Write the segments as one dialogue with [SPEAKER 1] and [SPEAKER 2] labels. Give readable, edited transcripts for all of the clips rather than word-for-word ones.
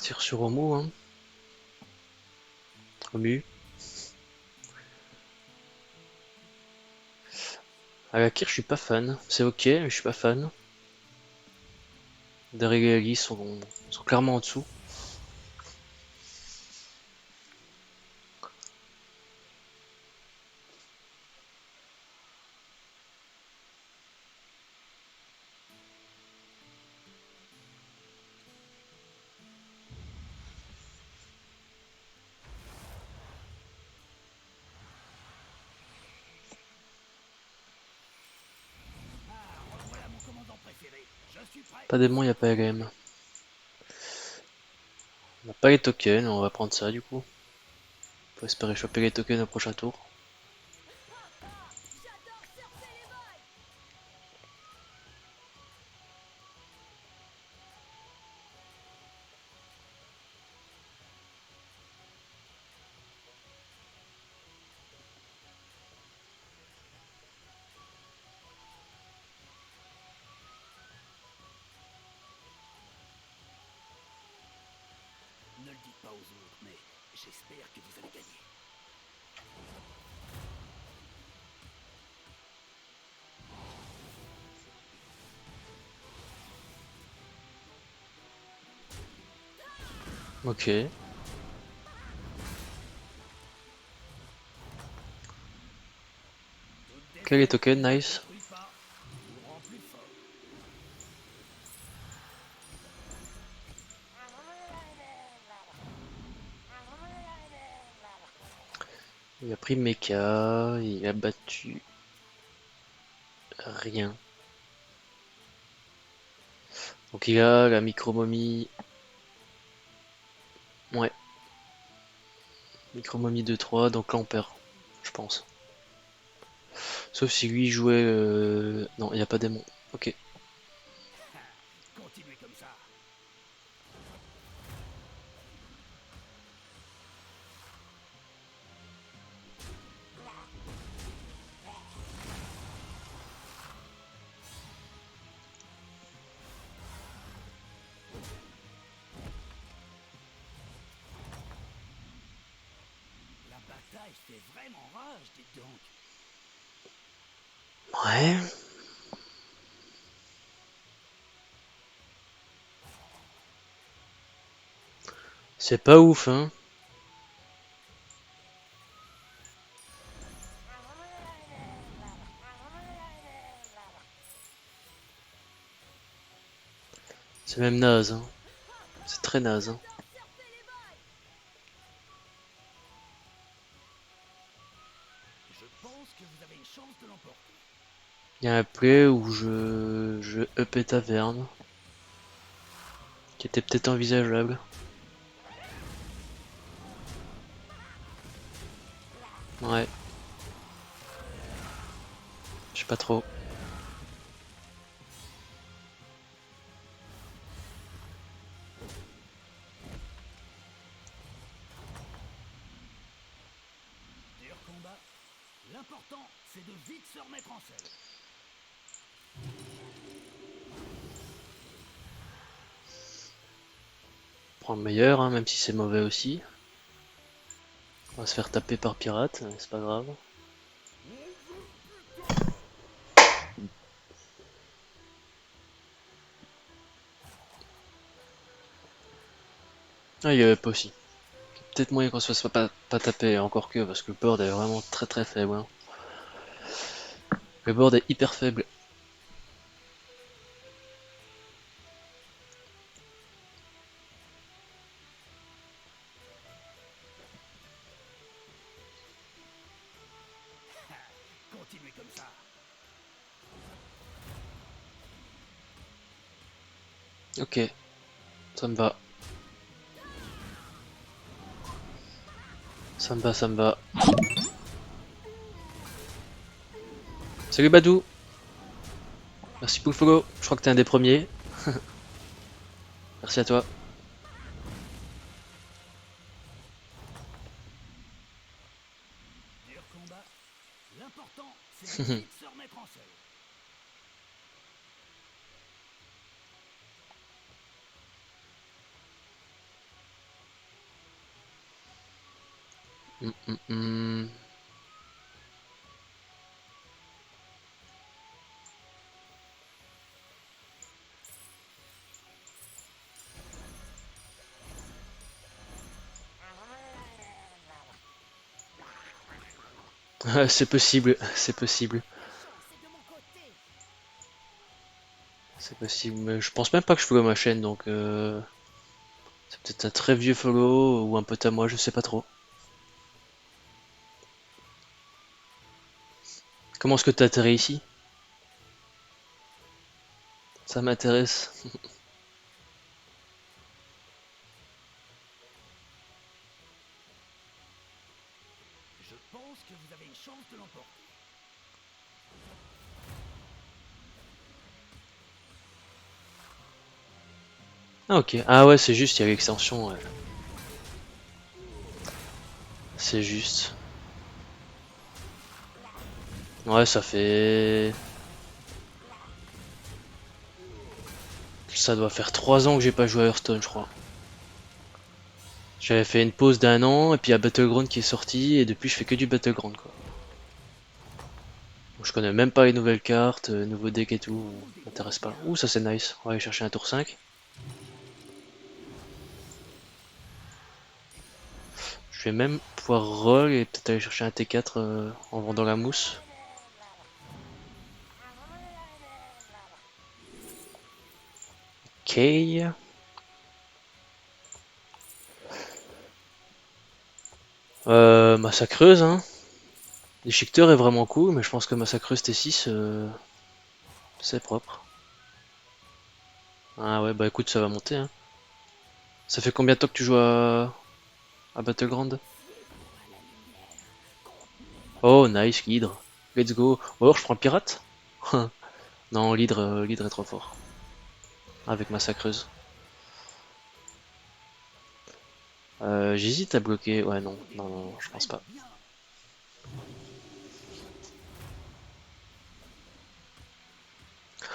[SPEAKER 1] tire sur Homo, hein. Homu. Akir, je suis pas fan. C'est ok, mais je suis pas fan. Darigali sont clairement en dessous. Pas démon, y a pas LM. On n'a pas les tokens, on va prendre ça du coup. Faut espérer choper les tokens au prochain tour.
[SPEAKER 2] Ne le dites pas aux autres, mais j'espère que vous allez gagner.
[SPEAKER 1] Ok. Quel est les tokens, nice.
[SPEAKER 2] Pas, vous rend plus fort.
[SPEAKER 1] Il a pris Mecha, il a battu rien. Donc il a la micro-momie. Ouais, micro-momie 2-3, donc là on perd, je pense. Sauf si lui jouait... Non, il n'y a pas démon. Ok.
[SPEAKER 2] Continuez comme ça. La bataille fait vraiment rage, dites donc.
[SPEAKER 1] Ouais. C'est pas ouf, hein. C'est même naze, hein. C'est très naze, hein.
[SPEAKER 2] Je pense que vous avez une chance de l'emporter.
[SPEAKER 1] Il y a un play où je upais Taverne, qui était peut-être envisageable. Ouais. Je sais pas trop.
[SPEAKER 2] Dur combat. L'important, c'est de vite se remettre en selle.
[SPEAKER 1] Prends le meilleur, hein, même si c'est mauvais aussi. On va se faire taper par pirate, mais c'est pas grave. Ah, il y avait pas aussi. Peut-être moyen qu'on se fasse pas taper, encore que, parce que le board est vraiment très très faible, hein. Le board est hyper faible.
[SPEAKER 2] Continuez comme ça.
[SPEAKER 1] Ok, ça me va. Ça me va, ça me va. Salut Badou. Merci pour le follow. Je crois que t'es un des premiers. Merci à toi.
[SPEAKER 2] Dur combat. L'important, c'est de vite se remettre en selle.
[SPEAKER 1] Hum, hum, hum. C'est possible, c'est possible,
[SPEAKER 2] C'est de mon côté.
[SPEAKER 1] c'est possible. Mais je pense même pas que je follow ma chaîne, donc c'est peut-être un très vieux follow ou un pote à moi, je sais pas trop. Comment est-ce que t'as atterri ici? Ça m'intéresse.
[SPEAKER 2] Je pense que vous avez une chance de l'emporter.
[SPEAKER 1] Ah ok, ah ouais c'est juste, il y a l'extension, ouais. C'est juste. Ouais ça fait... Ça doit faire 3 ans que j'ai pas joué à Hearthstone je crois. J'avais fait une pause d'1 an, et puis il y a Battleground qui est sorti, et depuis je fais que du Battleground quoi. Donc, je connais même pas les nouvelles cartes, nouveaux decks et tout, ça m'intéresse pas. Ouh ça c'est nice, on va aller chercher un tour 5. Je vais même pouvoir roll et peut-être aller chercher un T4 en vendant la mousse. Ok. Massacreuse hein. Déchiqueteur est vraiment cool, mais je pense que Massacreuse T6 c'est propre. Ah ouais bah écoute ça va monter hein. Ça fait combien de temps que tu joues à Battleground? Oh nice l'hydre. Let's go. Ou alors je prends le pirate? Non l'hydre est trop fort. Avec Massacreuse. J'hésite à bloquer. Ouais non, non, non, je pense pas.
[SPEAKER 2] Bien.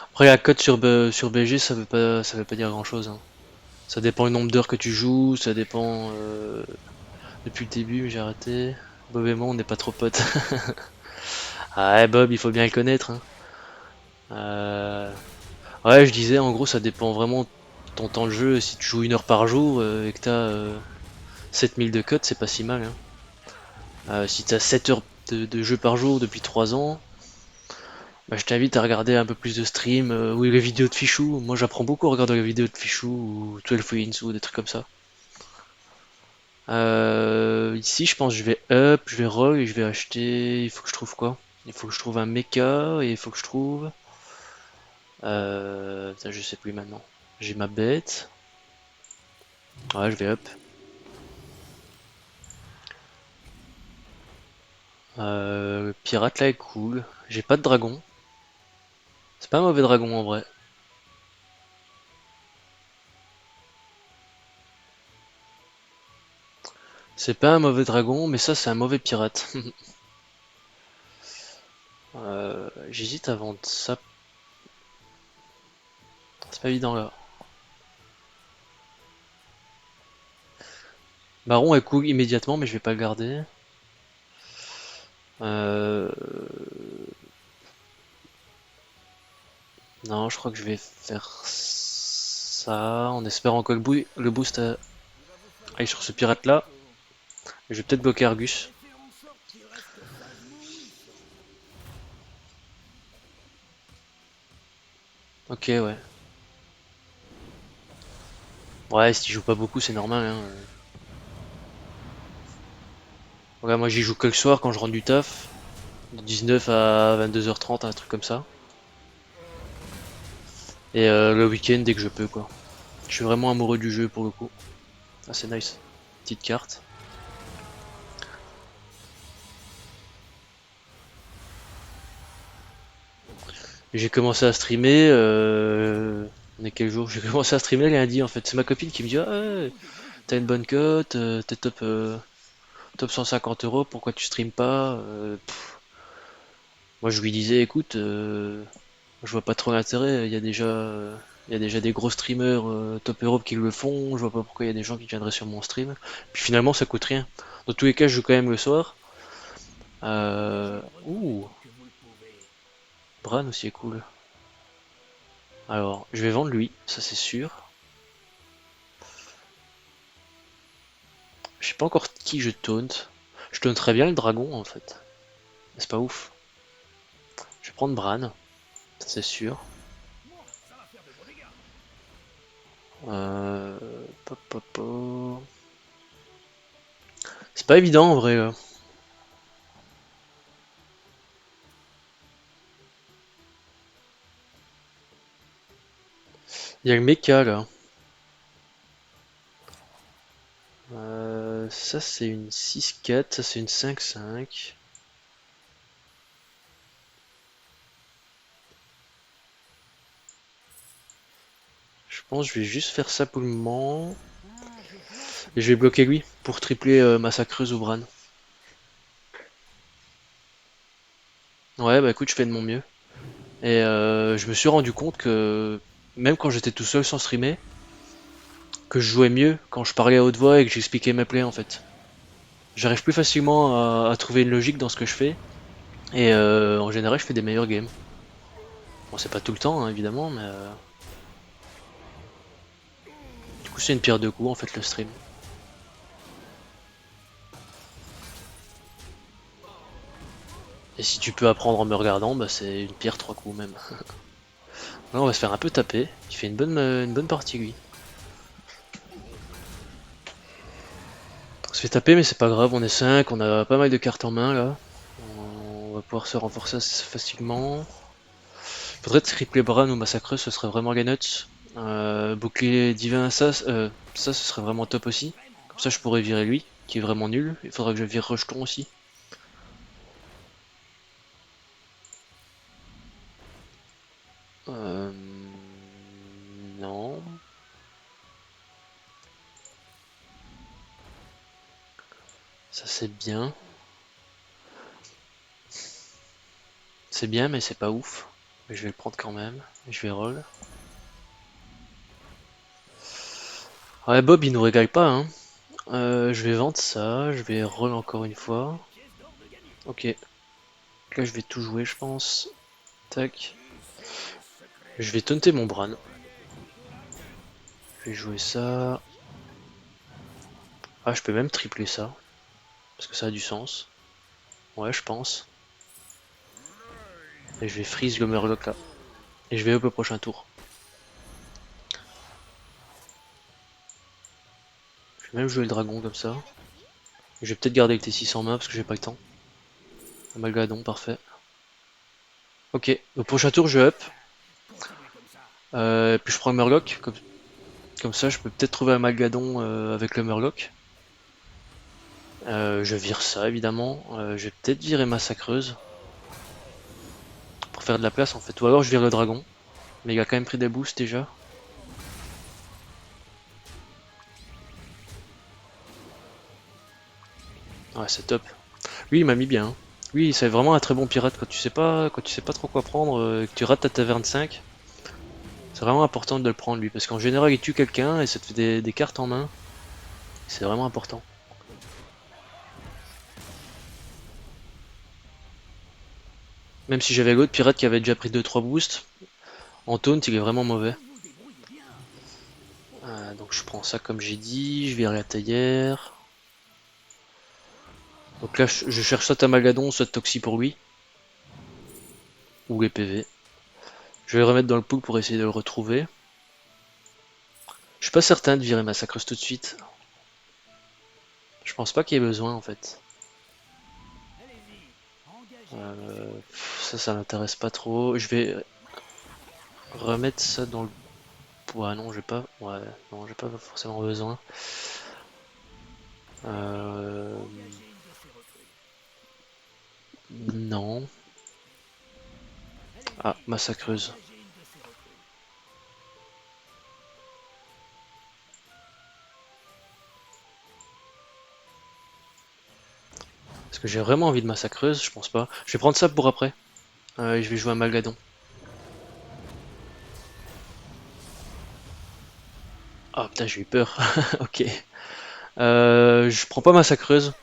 [SPEAKER 1] Après la cote sur BG ça veut pas dire grand chose hein. Ça dépend du nombre d'heures que tu joues, ça dépend depuis le début, j'ai arrêté. Bob et moi on n'est pas trop potes. Ah ouais Bob il faut bien le connaître hein. Euh, Ouais je disais en gros ça dépend vraiment de ton temps de jeu. Si tu joues 1 heure par jour et que t'as 7000 de cote c'est pas si mal hein. Si t'as 7 heures de jeu par jour depuis 3 ans, bah, je t'invite à regarder un peu plus de stream ou les vidéos de Fichou. Moi j'apprends beaucoup en regardant les vidéos de Fichou ou 12 Wins ou des trucs comme ça. Ici je pense que je vais up, je vais roll et je vais acheter. Il faut que je trouve quoi? Il faut que je trouve un mecha et il faut que je trouve. Putain, je sais plus maintenant. J'ai ma bête. Ouais, je vais up. Le pirate là est cool. J'ai pas de dragon. C'est pas un mauvais dragon en vrai. C'est pas un mauvais dragon, mais ça c'est un mauvais pirate. J'hésite à vendre ça. C'est pas évident là. Baron est cool immédiatement, mais je vais pas le garder. Euh... Non, je crois que je vais faire ça en espérant que le boost
[SPEAKER 2] Il va vous
[SPEAKER 1] aille
[SPEAKER 2] falloir
[SPEAKER 1] sur
[SPEAKER 2] un
[SPEAKER 1] ce
[SPEAKER 2] peu de
[SPEAKER 1] pirate là.
[SPEAKER 2] repos.
[SPEAKER 1] Je vais peut-être bloquer Argus.
[SPEAKER 2] Et faire en sorte qu'il reste sage munitions.
[SPEAKER 1] Ok, ouais. Ouais, si tu joues pas beaucoup, c'est normal. Hein. Voilà, moi j'y joue que le soir quand je rentre du taf. De 19 à 22h30, un truc comme ça. Et le week-end dès que je peux, quoi. Je suis vraiment amoureux du jeu pour le coup. Ah, c'est nice. Petite carte. J'ai commencé à streamer. On est quel jour? J'ai commencé à streamer lundi en fait. C'est ma copine qui me dit ah, ouais, t'as une bonne cote, t'es top 150 euros, pourquoi tu streames pas? Moi je lui disais écoute, je vois pas trop l'intérêt, il y a déjà des gros streamers top Europe qui le font, je vois pas pourquoi il y a des gens qui viendraient sur mon stream. Puis finalement ça coûte rien. Dans tous les cas, je joue quand même le soir.
[SPEAKER 2] Faites-y
[SPEAKER 1] Ouh,
[SPEAKER 2] autant que vous le pouvez.
[SPEAKER 1] Bran aussi est cool. Alors, je vais vendre lui, ça c'est sûr. Je sais pas encore qui je taunt. Je taunterais bien le dragon en fait. Mais c'est pas ouf. Je vais prendre Bran, ça c'est sûr.
[SPEAKER 2] Moi, ça va faire de beaux dégâts.
[SPEAKER 1] Euh... pop, pop, pop. C'est pas évident en vrai là. Il y a le mecha là. Ça c'est une 6-4, ça c'est une 5-5. Je pense que je vais juste faire ça pour le moment.
[SPEAKER 2] Ah, je vois ce que
[SPEAKER 1] Et
[SPEAKER 2] vous
[SPEAKER 1] je vais
[SPEAKER 2] voulez
[SPEAKER 1] bloquer
[SPEAKER 2] dire.
[SPEAKER 1] lui pour tripler Massacreuse ou Bran. Ouais, bah écoute, je fais de mon mieux. Et je me suis rendu compte que même quand j'étais tout seul sans streamer, que je jouais mieux quand je parlais à haute voix et que j'expliquais mes plays en fait. J'arrive plus facilement à trouver une logique dans ce que je fais. Et en général, je fais des meilleurs games. Bon, c'est pas tout le temps, hein, évidemment, mais du coup, c'est une pierre deux coups en fait le stream. Et si tu peux apprendre en me regardant, bah c'est une pierre trois coups même. Là, on va se faire un peu taper. Il fait une bonne partie lui. On se fait taper, mais c'est pas grave, on est 5, on a pas mal de cartes en main là. On va pouvoir se renforcer assez facilement. Faudrait tripler Bran ou Massacreuse, ce serait vraiment Ganuts. Bouclier divin, ça ce serait vraiment top aussi. Comme ça je pourrais virer lui, qui est vraiment nul. Il faudra que je vire Rejeton aussi. Euh... Non. Ça c'est bien. C'est bien mais c'est pas ouf. Mais je vais le prendre quand même. Je vais roll. Ouais Bob il nous régale pas hein. Je vais vendre ça, je vais roll encore une fois.
[SPEAKER 2] Une pièce d'or de gagné.
[SPEAKER 1] Ok. Là je vais tout jouer je pense. Tac.
[SPEAKER 2] Tu sais les secrets
[SPEAKER 1] Je
[SPEAKER 2] de
[SPEAKER 1] vais
[SPEAKER 2] mon
[SPEAKER 1] taunter mon
[SPEAKER 2] ennemi.
[SPEAKER 1] Bran. Je vais jouer ça. Ah je peux même tripler ça. Parce que ça a du sens. Ouais je pense. Et je vais freeze le Murloc là. Et je vais up au prochain tour. Je vais même jouer le dragon comme ça. Je vais peut-être garder le T6 en main parce que j'ai pas le temps. Amalgadon, parfait. Ok, au prochain tour je up.
[SPEAKER 2] Continuez comme ça.
[SPEAKER 1] Puis je prends le Murloc. Comme ça je peux peut-être trouver Amalgadon avec le Murloc. Je vire ça évidemment. Je vais peut-être virer Massacreuse. Pour faire de la place en fait. Ou alors je vire le dragon. Mais il a quand même pris des boosts déjà. Ouais c'est top. Lui il m'a mis bien, hein. Lui c'est vraiment un très bon pirate quand tu sais pas trop quoi prendre, que tu rates ta taverne 5. C'est vraiment important de le prendre lui, parce qu'en général il tue quelqu'un et ça te fait des cartes en main. C'est vraiment important. Même si j'avais l'autre pirate qui avait déjà pris 2-3 boosts, en taunt il est vraiment mauvais.
[SPEAKER 2] Vous vous débrouillez bien.
[SPEAKER 1] Donc je prends ça comme j'ai dit, je vire la théière. Donc là je cherche soit Amalgadon, soit Toxie pour lui. Ou les PV. Je vais le remettre dans le pool pour essayer de le retrouver. Je suis pas certain de virer Massacreuse tout de suite. Je pense pas qu'il y ait besoin en fait.
[SPEAKER 2] Allez-y. Engagez une de ces beautés.
[SPEAKER 1] Ça m'intéresse pas trop. Je vais remettre ça dans le... Ouais, non, j'ai pas... Ouais, non, j'ai pas forcément besoin. Euh...
[SPEAKER 2] Engagez une de ces recrues.
[SPEAKER 1] Non. Ah,
[SPEAKER 2] Allez-y.
[SPEAKER 1] Massacreuse.
[SPEAKER 2] Engagez une de ces recrues.
[SPEAKER 1] Est-ce que j'ai vraiment envie de Massacreuse? Je pense pas. Je vais prendre ça pour après. Je vais jouer à Malgadon. Ah putain, j'ai eu peur. Ok. Je prends pas Massacreuse.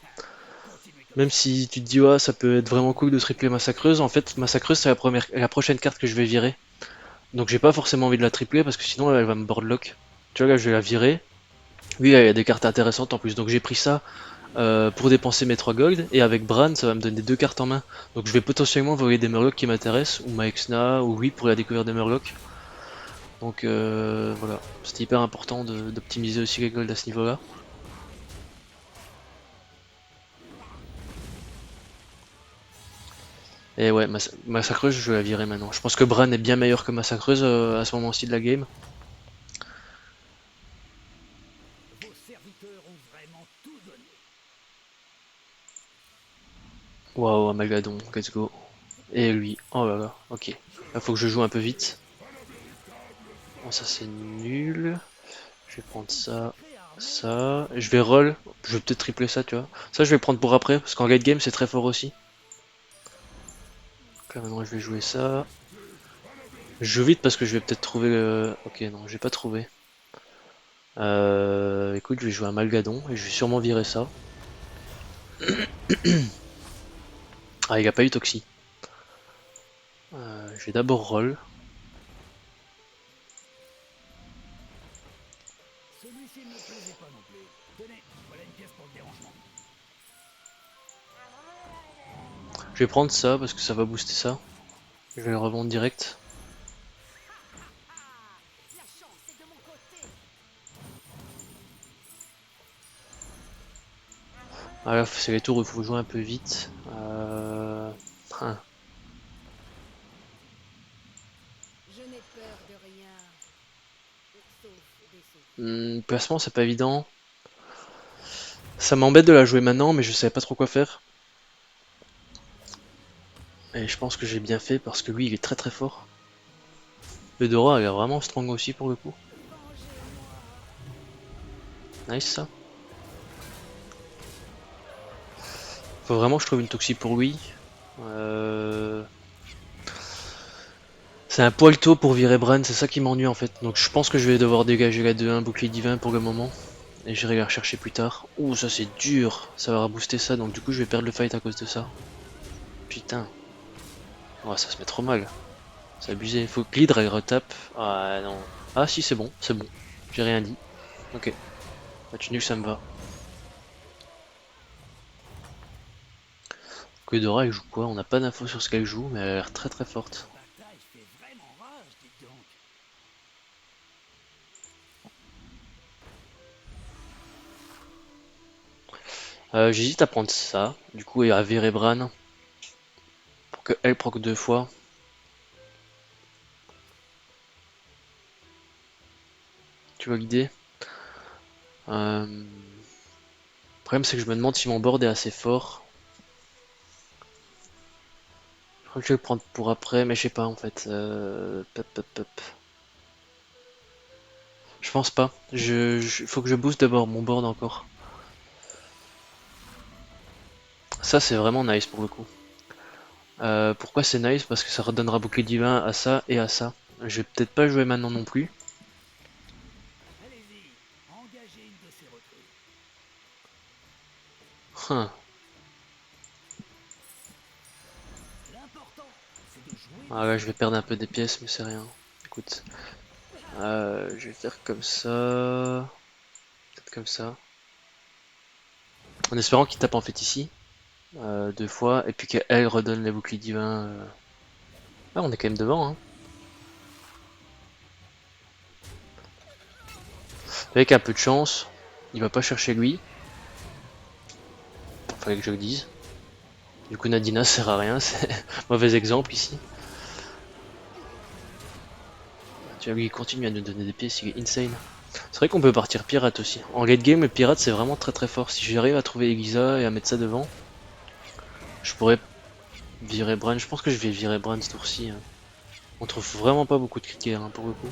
[SPEAKER 1] Même si tu te dis ouais ça peut être vraiment cool de tripler Massacreuse, en fait Massacreuse c'est la prochaine carte que je vais virer. Donc j'ai pas forcément envie de la tripler parce que sinon elle va me boardlock. Tu vois là je vais la virer. Oui il y a des cartes intéressantes en plus. Donc j'ai pris ça pour dépenser mes 3 gold et avec Bran ça va me donner 2 cartes en main. Donc je vais potentiellement voler des Murlocs qui m'intéressent ou Maexna ou oui pour la découverte des Murlocs. Donc voilà, c'était hyper important d'optimiser aussi les golds à ce niveau-là. Et ouais, Massacreuse, je vais la virer maintenant. Je pense que Bran est bien meilleur que Massacreuse à ce moment-ci de la game.
[SPEAKER 2] Vos serviteurs ont vraiment tout donné.
[SPEAKER 1] Waouh, Amalgadon, let's go. Et lui, oh là là, ok. Là, faut que je joue un peu vite. Bon, ça c'est nul. Je vais prendre ça,
[SPEAKER 2] Sacrée armée,
[SPEAKER 1] ça. Je vais roll. Je vais peut-être tripler ça, tu vois. Ça, je vais prendre pour après, parce qu'en late game, c'est très fort aussi. Donc là, maintenant, je vais jouer ça. Je joue vite parce que je vais peut-être trouver le... Ok, non, j'ai pas trouvé. Écoute, je vais jouer un Malgadon et je vais sûrement virer ça. Ah, il a pas eu Toxi. Je vais d'abord roll.
[SPEAKER 2] celui-ci ne me plaisait pas non plus. Tenez, voilà une pièce pour le dérangement.
[SPEAKER 1] Je vais prendre ça parce que ça va booster ça. Je vais le revendre direct.
[SPEAKER 3] La chance est de mon côté.
[SPEAKER 1] Ah là, c'est les tours où il faut jouer un peu vite. Hein.
[SPEAKER 3] Je n'ai peur de rien. Sauf des soucis.
[SPEAKER 1] Placement, c'est pas évident. Ça m'embête de la jouer maintenant, mais je savais pas trop quoi faire. Et je pense que j'ai bien fait parce que lui, il est très très fort. Eudora, elle est vraiment strong aussi pour le coup.
[SPEAKER 3] Vengez-moi.
[SPEAKER 1] Nice ça. Faut vraiment que je trouve une toxie pour lui. Euh... C'est un poil tôt pour virer Bran, c'est ça qui m'ennuie en fait. Donc je pense que je vais devoir dégager la 2-1 bouclier divin pour le moment. Et j'irai la rechercher plus tard. Ouh, ça c'est dur. Ça va rebooster ça, donc du coup je vais perdre le fight à cause de ça. Putain. Ouais, ça se met trop mal. C'est abusé. Faut que l'hydre elle retape. Ah non. Ah si, c'est bon, c'est bon. J'ai rien dit. Ok. Match nul, ça me va. Eudora, elle joue quoi? On n'a pas d'infos sur ce qu'elle joue, mais elle a l'air très très forte.
[SPEAKER 2] La bataille fait vraiment rage, dites donc.
[SPEAKER 1] J'hésite à prendre ça, du coup, et à virer Bran, pour qu'elle proc 2 fois. Tu vois l'idée? Le problème, c'est que je me demande si mon board est assez fort. Je crois que je vais le prendre pour après, mais je sais pas en fait. Pop, pop, pop. Je pense pas. Faut que je booste d'abord mon board encore. Ça, c'est vraiment nice pour le coup. Pourquoi c'est nice? Parce que ça redonnera bouclier divin à ça et à ça. Je vais peut-être pas jouer maintenant non plus.
[SPEAKER 2] Allez-y, engagez une de ces recrues.
[SPEAKER 1] Hein.
[SPEAKER 2] L'important, c'est de jouer
[SPEAKER 1] Ah
[SPEAKER 2] vos
[SPEAKER 1] là, je vais perdre
[SPEAKER 2] serviteurs.
[SPEAKER 1] un peu des pièces, mais c'est rien. Écoute, je vais faire comme ça, peut-être comme ça, en espérant qu'il tape en fait ici 2 fois, et puis qu'elle redonne les boucliers divins. Ah, on est quand même devant, hein. Avec un peu de chance, il va pas chercher lui. Fallait que je le dise. Du coup, Nadina sert à rien, c'est mauvais exemple ici. Tu vois, lui, il continue à nous donner des pièces, il est insane. C'est vrai qu'on peut partir pirate aussi. En late game, le pirate c'est vraiment très très fort. Si j'arrive à trouver Elisa et à mettre ça devant, je pourrais virer Bran. Je pense que je vais virer Bran ce tour-ci, hein. On trouve vraiment pas beaucoup de critères hein, pour le coup.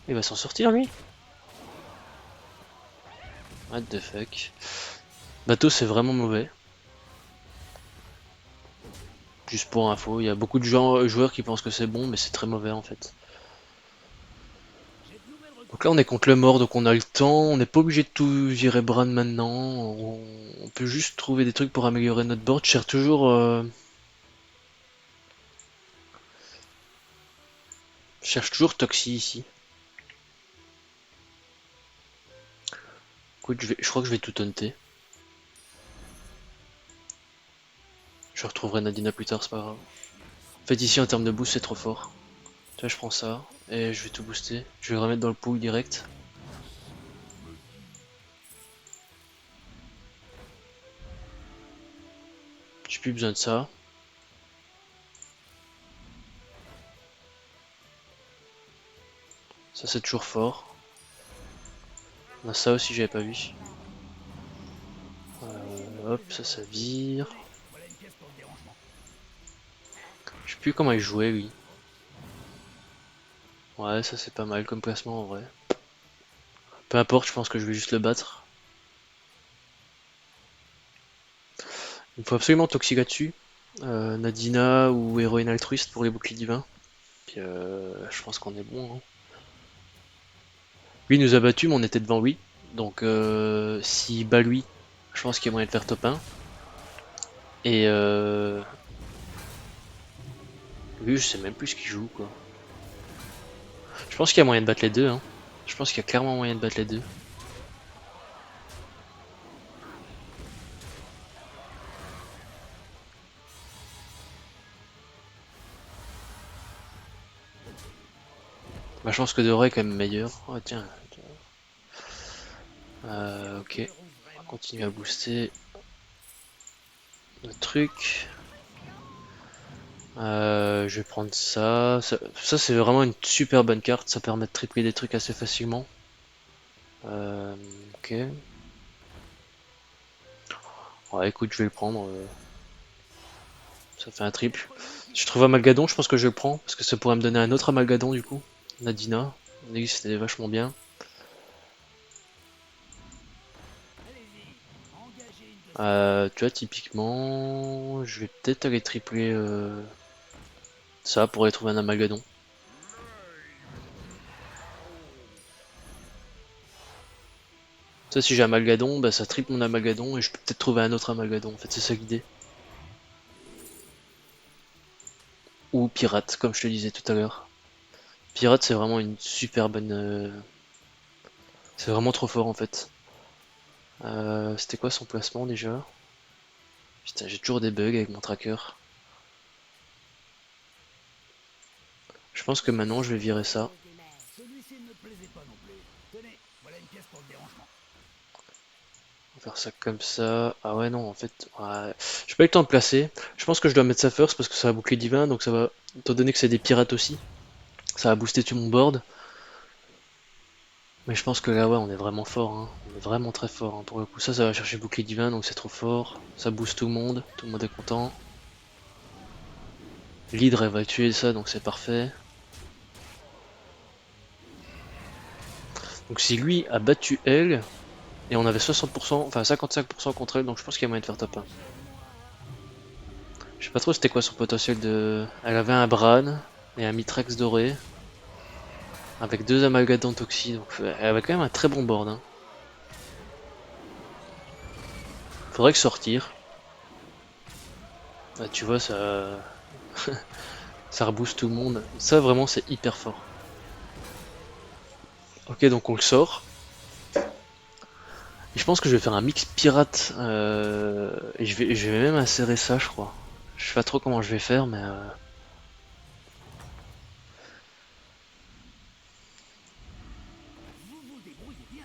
[SPEAKER 1] Il va s'en sortir lui? What the fuck. Bateau c'est vraiment mauvais. Juste pour info, il y a beaucoup de joueurs qui pensent que c'est bon, mais c'est très mauvais en fait.
[SPEAKER 2] J'ai de nouvelles recrues.
[SPEAKER 1] Donc là on est contre le mort, donc on a le temps, on n'est pas obligé de tout virer Bran maintenant, on peut juste trouver des trucs pour améliorer notre board. Je cherche toujours Toxie ici. Écoute, je crois que je vais tout taunter. Je retrouverai Nadina plus tard, c'est pas grave. En fait ici en termes de boost c'est trop fort. Tu vois, je prends ça, et je vais tout booster. Je vais le remettre dans le pool direct. J'ai plus besoin de ça. Ça c'est toujours fort. On a ça aussi, j'avais pas vu. Hop, ça vire.
[SPEAKER 2] Voilà une pièce pour le dérangement.
[SPEAKER 1] Je sais plus comment il jouait lui. Ouais, ça c'est pas mal comme placement en vrai. Peu importe, je pense que je vais juste le battre. Il faut absolument Toxic là-dessus. Nadina ou Héroïne Altruiste pour les boucliers divins. Puis je pense qu'on est bon, hein. Lui il nous a battu, mais on était devant lui. Donc s'il bat lui, je pense qu'il y a moyen de faire top 1. Et lui, je sais même plus ce qu'il joue quoi. Je pense qu'il y a moyen de battre les deux, hein. Je pense qu'il y a clairement moyen de battre les deux. Bah, je pense que Dora est quand même meilleur. Oh tiens. Ok. On va continuer à booster le truc. Je vais prendre ça. Ça, c'est vraiment une super bonne carte. Ça permet de tripler des trucs assez facilement. Ok. Ouais, écoute, je vais le prendre. Ça fait un triple. Si je trouve Amalgadon, je pense que je le prends. Parce que ça pourrait me donner un autre Amalgadon du coup. Nadina. On a dit que c'était vachement bien.
[SPEAKER 2] Allez-y, engagez une de ces
[SPEAKER 1] Tu vois, typiquement, je vais peut-être aller tripler ça pour aller trouver un Amalgadon. Ça, si j'ai Amalgadon, bah, ça triple mon Amalgadon et je peux peut-être trouver un autre Amalgadon. En fait, c'est ça l'idée. Ou Pirate, comme je te disais tout à l'heure. Pirate, c'est vraiment une super bonne. C'est vraiment trop fort en fait. C'était quoi son placement déjà? Putain, j'ai toujours des bugs avec mon tracker. Je pense que maintenant je vais virer ça.
[SPEAKER 3] Cause des mers.
[SPEAKER 2] Celui-ci ne me plaisait pas non plus. Tenez, voilà une pièce pour le dérangement.
[SPEAKER 1] On va faire ça comme ça. Ah ouais, non, en fait, ouais. J'ai pas eu le temps de placer. Je pense que je dois mettre ça first parce que ça va boucler divin, donc ça va. Étant donné que c'est des pirates aussi, ça va booster tout mon board. Mais je pense que là, ouais, on est vraiment fort, hein. On est vraiment très fort, hein. Pour le coup, ça va chercher bouclier divin, donc c'est trop fort. Ça booste tout le monde est content. L'hydre, elle va tuer ça, donc c'est parfait. Donc si lui a battu elle, et on avait 60%, enfin 55% contre elle, donc je pense qu'il y a moyen de faire top 1. Je sais pas trop c'était quoi son potentiel de... Elle avait un Bran et un Mitrex doré, avec deux Amalgadons Toxi, donc elle avait quand même un très bon board, hein. Faudrait que sortir. Bah, tu vois, ça rebooste tout le monde. Ça vraiment c'est hyper fort. Ok, donc on le sort. Et je pense que je vais faire un mix pirate, et je vais même insérer ça, je crois. Je sais pas trop comment je vais faire, mais...
[SPEAKER 2] Vous vous débrouillez bien.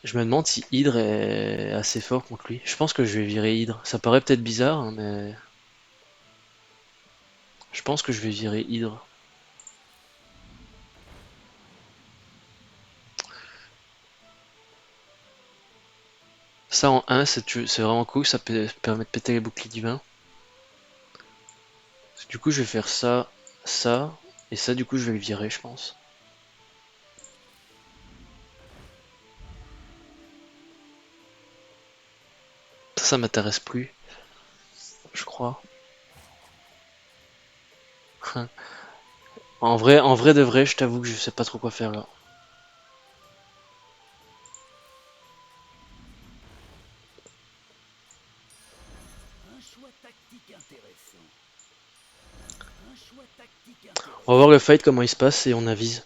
[SPEAKER 1] Je me demande si Hydre est assez fort contre lui. Je pense que je vais virer Hydre. Ça paraît peut-être bizarre, hein, mais... Je pense que je vais virer Hydre. Ça en 1, c'est vraiment cool, ça permet de péter les boucliers divins. Du coup, je vais faire ça, ça, et ça, du coup, je vais le virer, je pense. Ça m'intéresse plus, je crois. En vrai de vrai, je t'avoue que je sais pas trop quoi faire là.
[SPEAKER 2] Un choix tactique intéressant. Un choix tactique
[SPEAKER 1] On va
[SPEAKER 2] intéressant.
[SPEAKER 1] voir le fight, comment il se passe et on avise.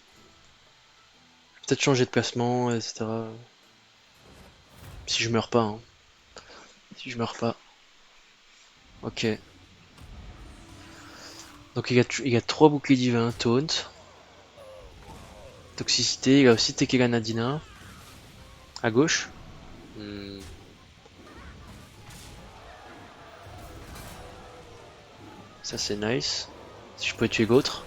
[SPEAKER 1] Peut-être changer de placement, etc. Si je meurs pas, hein. Si je meurs pas. Ok. Donc il a 3 boucliers divins, taunt, toxicité, il a aussi Tekela Nadina. À gauche. Hmm. Ça c'est nice. Si je pouvais tuer l'autre.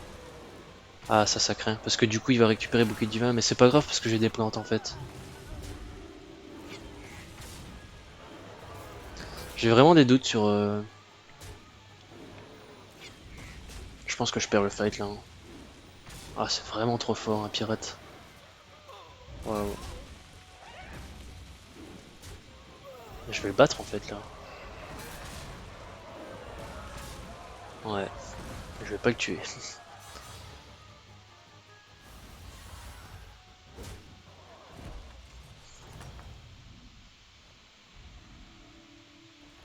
[SPEAKER 1] Ah ça craint. Parce que du coup il va récupérer bouclier divin, mais c'est pas grave parce que j'ai des plantes en fait. J'ai vraiment des doutes sur... Je pense que je perds le fight là, hein. Ah c'est vraiment trop fort un pirate. Waouh. Je vais le battre en fait là. Ouais. Je vais pas le tuer.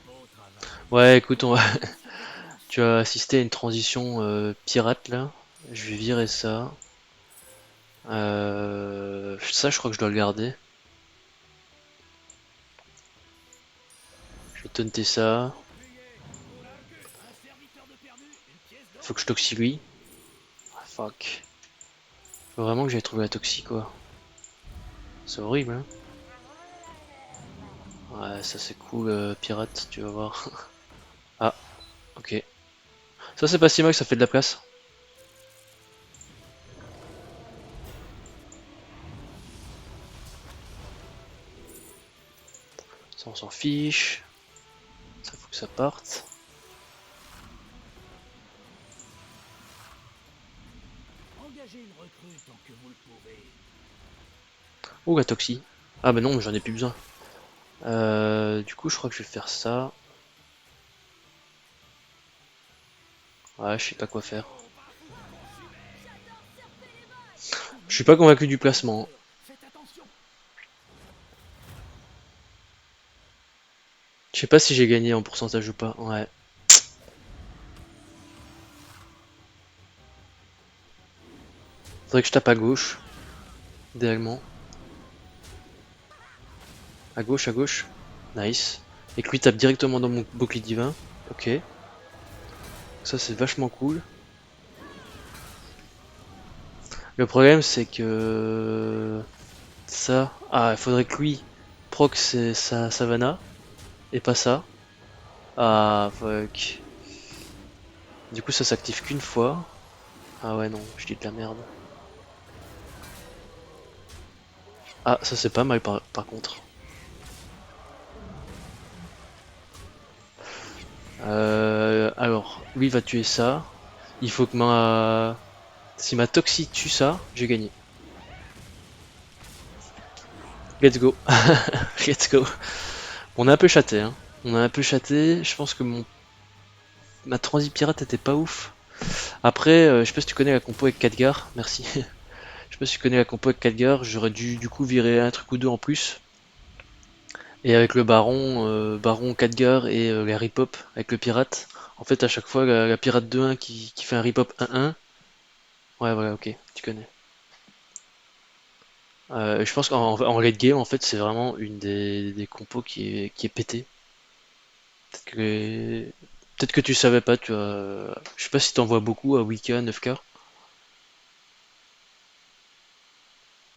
[SPEAKER 2] Beau travail.
[SPEAKER 1] Ouais écoute,
[SPEAKER 2] Une bonne surréponse.
[SPEAKER 1] tu as assisté à une transition pirate là. Je vais virer ça. Ça je crois que je dois le garder. Je vais taunter ça.
[SPEAKER 2] Un serviteur de perdu, une pièce
[SPEAKER 1] Faut
[SPEAKER 2] d'or.
[SPEAKER 1] que je toxie lui. Ah, fuck. Faut vraiment que j'aille trouver la toxie quoi. C'est horrible hein. Ouais ça c'est cool pirate, tu vas voir. Ah, ok. Ça c'est pas si mal, ça fait de la place. Ça on s'en fiche. Ça faut que ça parte.
[SPEAKER 2] Engagez une recrue tant que vous le pouvez.
[SPEAKER 1] Ouh la toxie. Ah bah non mais j'en ai plus besoin. Du coup je crois que je vais faire ça. Ouais je sais pas quoi faire. Je suis pas convaincu du placement.
[SPEAKER 2] Faites attention.
[SPEAKER 1] Je sais pas si j'ai gagné en pourcentage ou pas. Ouais. Faudrait que je tape à gauche. Idéalement. À gauche, à gauche. Nice. Et que lui tape directement dans mon bouclier divin. Ok. Ça c'est vachement cool. Le problème c'est que... Ça... Ah, il faudrait que lui proc sa Savannah. Et pas ça. Ah, fuck. Du coup ça s'active qu'une fois. Ah ouais non, je dis de la merde. Ah, ça c'est pas mal par contre. Alors, lui va tuer ça. Il faut que ma... Si ma Toxie tue ça, j'ai gagné. Let's go. Let's go. On a un peu chaté, hein. On a un peu chaté. Je pense que ma transi pirate était pas ouf. Après, je sais pas si tu connais la compo avec Khadgar. Merci. Je sais pas si tu connais la compo avec Khadgar. J'aurais dû du coup virer un truc ou deux en plus. Et avec le baron, baron Khadgar et la ripop avec le pirate. En fait, à chaque fois, la pirate 2-1 qui fait un ripop 1-1. Ouais, voilà, ok, tu connais. Je pense qu'en late game, en fait, c'est vraiment une des compos qui est pétée. Peut-être que, peut-être que tu savais pas, tu vois. Je sais pas si t'en vois beaucoup à Wicca 9K.